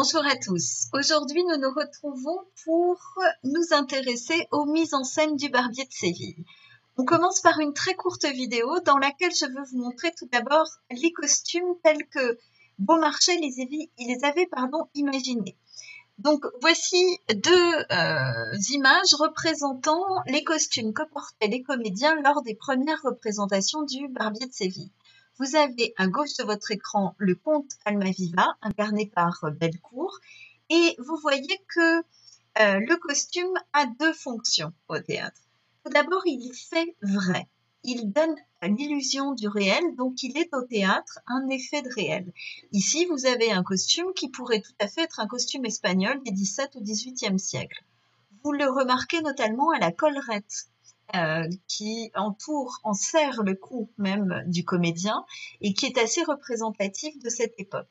Bonjour à tous. Aujourd'hui, nous nous retrouvons pour nous intéresser aux mises en scène du Barbier de Séville. On commence par une très courte vidéo dans laquelle je veux vous montrer tout d'abord les costumes tels que Beaumarchais les avait imaginés. Donc, voici deux images représentant les costumes que portaient les comédiens lors des premières représentations du Barbier de Séville. Vous avez à gauche de votre écran le comte Almaviva, incarné par Bellecour, et vous voyez que le costume a deux fonctions au théâtre. Tout d'abord, il fait vrai. Il donne l'illusion du réel, donc il est au théâtre un effet de réel. Ici, vous avez un costume qui pourrait tout à fait être un costume espagnol des XVIIe ou XVIIIe siècle. Vous le remarquez notamment à la collerette qui enserre le cou même du comédien et qui est assez représentatif de cette époque.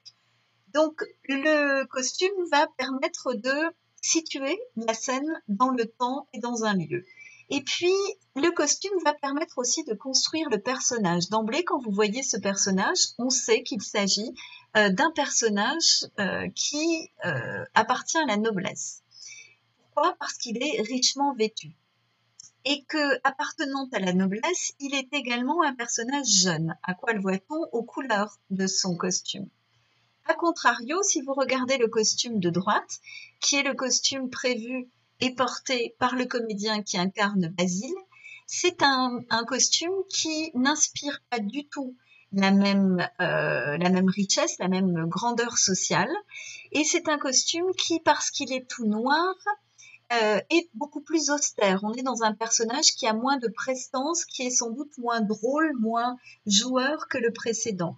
Donc, le costume va permettre de situer la scène dans le temps et dans un lieu. Et puis, le costume va permettre aussi de construire le personnage. D'emblée, quand vous voyez ce personnage, on sait qu'il s'agit d'un personnage qui appartient à la noblesse. Pourquoi ? Parce qu'il est richement vêtu. Et que, appartenant à la noblesse, il est également un personnage jeune. À quoi le voit-on ? Aux couleurs de son costume. A contrario, si vous regardez le costume de droite, qui est le costume prévu et porté par le comédien qui incarne Basile, c'est un costume qui n'inspire pas du tout la même richesse, la même grandeur sociale. Et c'est un costume qui, parce qu'il est tout noir, est beaucoup plus austère. On est dans un personnage qui a moins de prestance, qui est sans doute moins drôle, moins joueur que le précédent.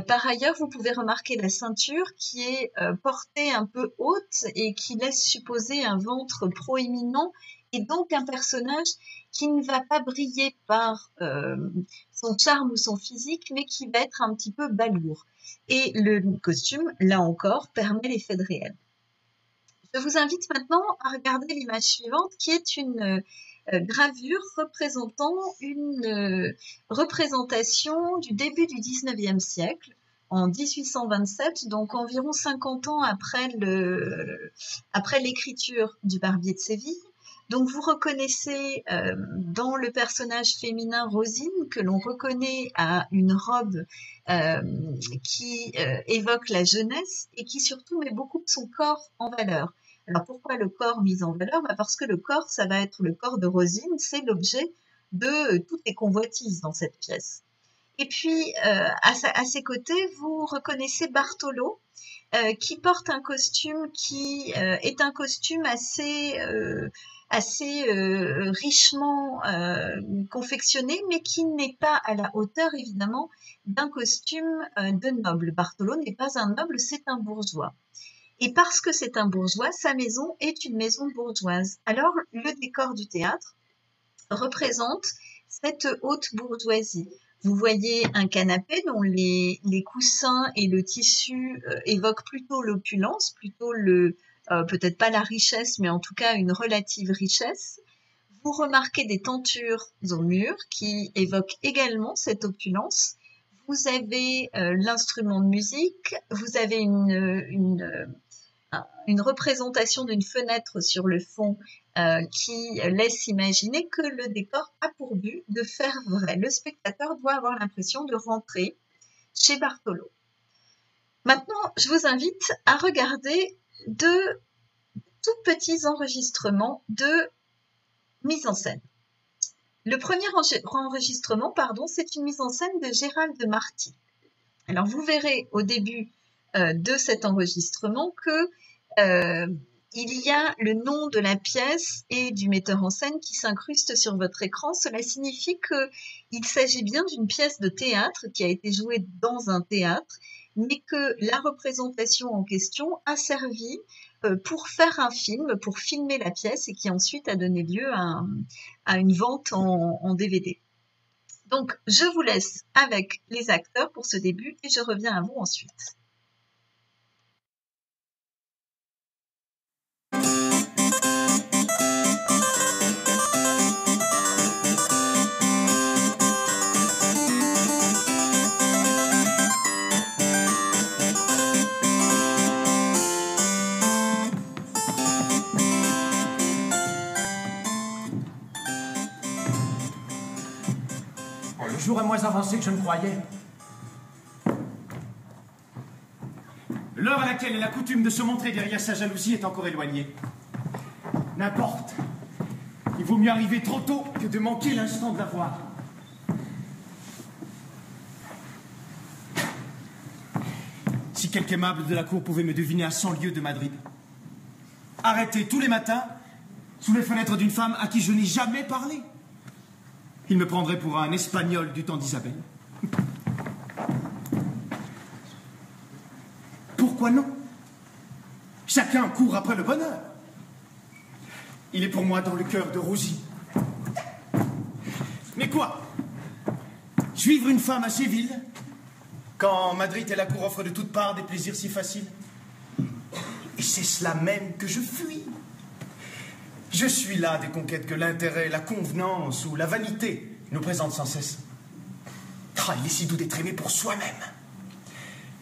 Par ailleurs, vous pouvez remarquer la ceinture qui est portée un peu haute et qui laisse supposer un ventre proéminent et donc un personnage qui ne va pas briller par son charme ou son physique, mais qui va être un petit peu balourd. Et le costume, là encore, permet l'effet de réel. Je vous invite maintenant à regarder l'image suivante qui est une gravure représentant une représentation du début du 19e siècle, en 1827, donc environ 50 ans après l'écriture du Barbier de Séville. Donc vous reconnaissez dans le personnage féminin Rosine que l'on reconnaît à une robe qui évoque la jeunesse et qui surtout met beaucoup son corps en valeur. Alors pourquoi le corps mis en valeur ? Parce que le corps, ça va être le corps de Rosine, c'est l'objet de toutes les convoitises dans cette pièce. Et puis à ses côtés, vous reconnaissez Bartholo, qui porte un costume qui est un costume assez richement confectionné, mais qui n'est pas à la hauteur évidemment d'un costume de noble. Bartholo n'est pas un noble, c'est un bourgeois. Et parce que c'est un bourgeois, sa maison est une maison bourgeoise. Alors, le décor du théâtre représente cette haute bourgeoisie. Vous voyez un canapé dont les coussins et le tissu évoquent plutôt l'opulence, plutôt peut-être pas la richesse, mais en tout cas une relative richesse. Vous remarquez des tentures au mur qui évoquent également cette opulence. Vous avez l'instrument de musique, vous avez une représentation d'une fenêtre sur le fond qui laisse imaginer que le décor a pour but de faire vrai. Le spectateur doit avoir l'impression de rentrer chez Bartholo. Maintenant, je vous invite à regarder deux tout petits enregistrements de mise en scène. Le premier enregistrement, c'est une mise en scène de Gérald de Marty. Alors, vous verrez au début de cet enregistrement que il y a le nom de la pièce et du metteur en scène qui s'incruste sur votre écran. Cela signifie qu'il s'agit bien d'une pièce de théâtre qui a été jouée dans un théâtre, mais que la représentation en question a servi pour faire un film, pour filmer la pièce et qui ensuite a donné lieu à une vente en DVD. Donc, je vous laisse avec les acteurs pour ce début et je reviens à vous ensuite. jour est moins avancé que je ne croyais. L'heure à laquelle elle a coutume de se montrer derrière sa jalousie est encore éloignée. N'importe. Il vaut mieux arriver trop tôt que de manquer l'instant de la voir. Si quelque aimable de la cour pouvait me deviner à 100 lieues de Madrid. Arrêté tous les matins sous les fenêtres d'une femme à qui je n'ai jamais parlé. Il me prendrait pour un Espagnol du temps d'Isabelle. Pourquoi non? Chacun court après le bonheur. Il est pour moi dans le cœur de Rosie. Mais quoi? Suivre une femme à Séville, quand Madrid et la cour offrent de toutes parts des plaisirs si faciles? Et c'est cela même que je fuis. Je suis là des conquêtes que l'intérêt, la convenance ou la vanité nous présentent sans cesse. Ah, il est si doux d'être aimé pour soi-même.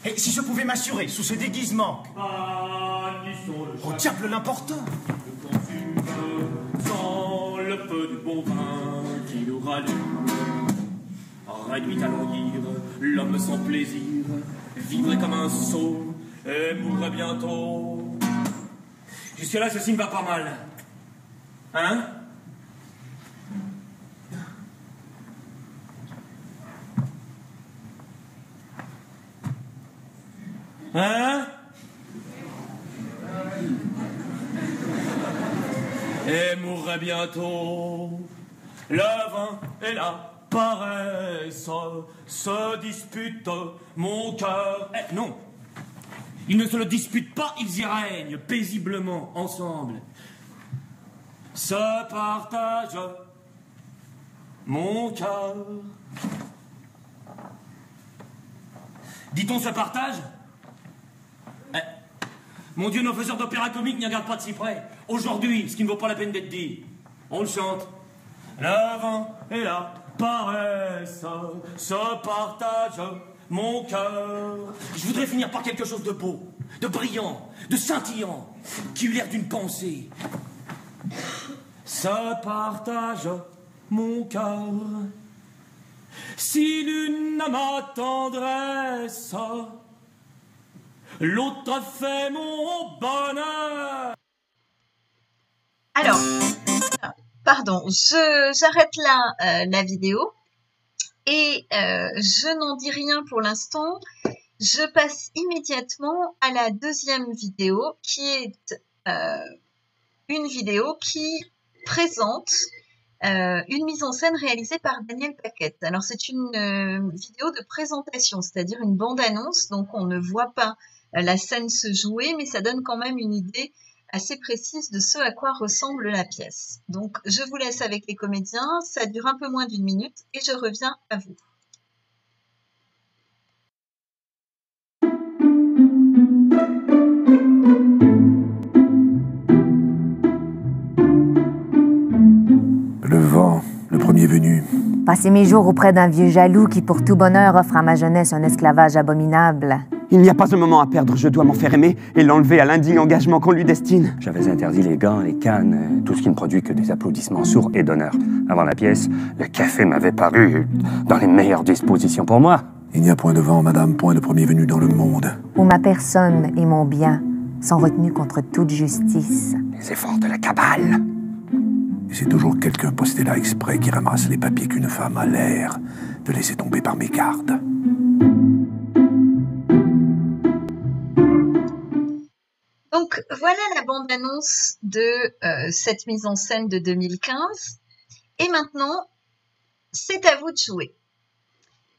Et si je pouvais m'assurer, sous ce déguisement... Au diable l'important. Sans le peu de bon vin qui nous rallume, réduit à languir, l'homme sans plaisir vivrait comme un sot et mourrait bientôt. Jusque-là, ceci me va pas mal. Hein? Hein? Et mourrait bientôt. Le vin et la paresse se disputent mon cœur. Eh, non, ils ne se le disputent pas, ils y règnent paisiblement ensemble. Se partage mon cœur. Dit-on se partage? Eh, mon Dieu, nos faiseurs d'opéra comique n'y regardent pas de si près. Aujourd'hui, ce qui ne vaut pas la peine d'être dit, on le chante. Le vin et la paresse se partagent mon cœur. Je voudrais finir par quelque chose de beau, de brillant, de scintillant, qui eut l'air d'une pensée. Se partage mon cœur. Si l'une a ma tendresse, l'autre fait mon bonheur. Alors, pardon, j'arrête là la vidéo et je n'en dis rien pour l'instant. Je passe immédiatement à la deuxième vidéo qui est une vidéo qui présente une mise en scène réalisée par Daniel Paquette. Alors c'est une vidéo de présentation, c'est-à-dire une bande-annonce, donc on ne voit pas la scène se jouer, mais ça donne quand même une idée assez précise de ce à quoi ressemble la pièce. Donc je vous laisse avec les comédiens, ça dure un peu moins d'1 minute et je reviens à vous. Le vent, le premier venu. Passer mes jours auprès d'un vieux jaloux qui, pour tout bonheur, offre à ma jeunesse un esclavage abominable. Il n'y a pas un moment à perdre, je dois m'en faire aimer et l'enlever à l'indigne engagement qu'on lui destine. J'avais interdit les gants, les cannes, tout ce qui ne produit que des applaudissements sourds et d'honneur. Avant la pièce, le café m'avait paru dans les meilleures dispositions pour moi. Il n'y a point de vent, madame, point de premier venu dans le monde. Où ma personne et mon bien sont retenus contre toute justice. Les efforts de la cabale. Et c'est toujours quelqu'un posté là exprès qui ramasse les papiers qu'une femme a l'air de laisser tomber par mégarde. Donc voilà la bande-annonce de cette mise en scène de 2015. Et maintenant, c'est à vous de jouer.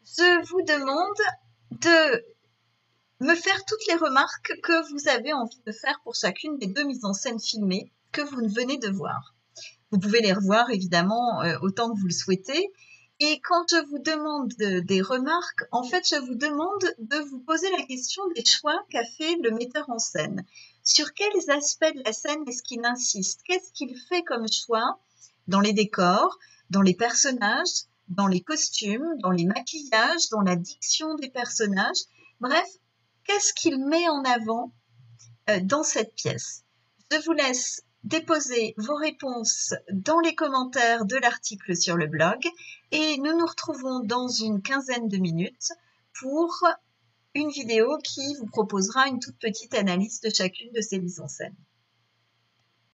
Je vous demande de me faire toutes les remarques que vous avez envie de faire pour chacune des 2 mises en scène filmées que vous venez de voir. Vous pouvez les revoir évidemment autant que vous le souhaitez. Et quand je vous demande des remarques, en fait, je vous demande de vous poser la question des choix qu'a fait le metteur en scène. Sur quels aspects de la scène est-ce qu'il insiste? Qu'est-ce qu'il fait comme choix dans les décors, dans les personnages, dans les costumes, dans les maquillages, dans la diction des personnages? Bref, qu'est-ce qu'il met en avant dans cette pièce? Je vous laisse déposez vos réponses dans les commentaires de l'article sur le blog et nous nous retrouvons dans une quinzaine de minutes pour une vidéo qui vous proposera une toute petite analyse de chacune de ces mises en scène.